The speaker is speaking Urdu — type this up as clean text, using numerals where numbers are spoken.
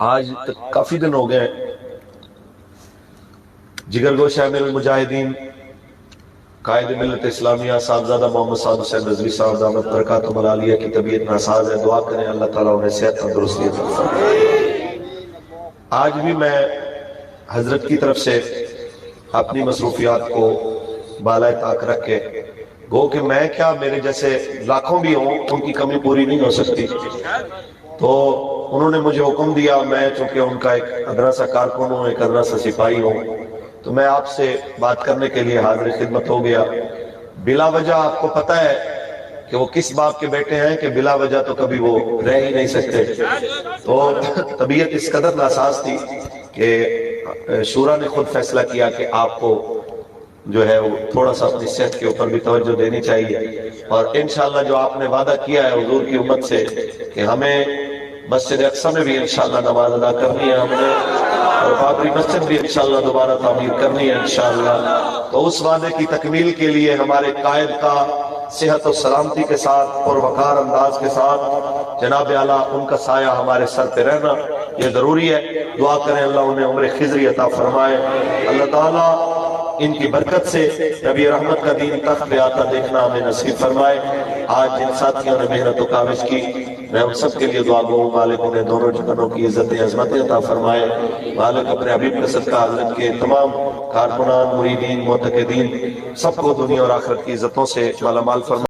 آج کافی دن ہو گئے جگر گوشہ امیر المجاہدین قائد ملت اسلامیہ صاحبزادہ محمد سعد حسین رضوی صاحب دامت برکاتہم العالیہ کی طبیعت ناساز ہے، دعا کریں اللہ تعالیٰ انہیں صحت تندرستی عطا فرمائے۔ آج بھی میں حضرت کی طرف سے اپنی مصروفیات کو بالائے طاق رکھ کے گو کہ میں کیا میرے جیسے لاکھوں بھی ہوں ان کی کمی پوری نہیں ہو سکتی، تو انہوں نے مجھے حکم دیا، میں چونکہ ان کا ایک ادنا سا کارکن ہوں، ایک ادنا سا سپاہی ہوں، تو میں آپ سے بات کرنے کے لیے حاضر خدمت ہو گیا۔ بلا وجہ آپ کو پتہ ہے کہ وہ کس باپ کے بیٹے ہیں کہ بلا وجہ تو کبھی وہ رہ ہی نہیں سکتے، تو طبیعت اس قدر ناساز تھی کہ شورا نے خود فیصلہ کیا کہ آپ کو جو ہے وہ تھوڑا سا اپنی صحت کے اوپر بھی توجہ دینی چاہیے، اور انشاءاللہ جو آپ نے وعدہ کیا ہے حضور کی امت سے کہ ہمیں مسجد اقصی میں بھی انشاءاللہ نماز ادا کرنی ہے ہم نے، اور بابری مسجد بھی انشاءاللہ دوبارہ تعمیر کرنی ہے انشاءاللہ، تو اس وعدے کی تکمیل کے لیے ہمارے قائد کا صحت و سلامتی کے ساتھ اور وقار انداز کے ساتھ جناب اعلیٰ ان کا سایہ ہمارے سر پہ رہنا یہ ضروری ہے۔ دعا کریں اللہ انہیں عمر خضری عطا فرمائے، اللہ تعالیٰ ان کی برکت سے نبی رحمت کا دین تخت پہ آتا دیکھنا ہمیں نصیب فرمائے۔ آج جن ساتھیوں نے محنت و کاوش کی میں ان سب کے لیے دعا گو، مالک انہیں دونوں جہانوں کی عزت عظمت عطا فرمائے، مالک اپنے حبیب کا صدقہ حضرت کے تمام کارکنان، مریدین، معتقدین سب کو دنیا اور آخرت کی عزتوں سے مالا مال فرمائے۔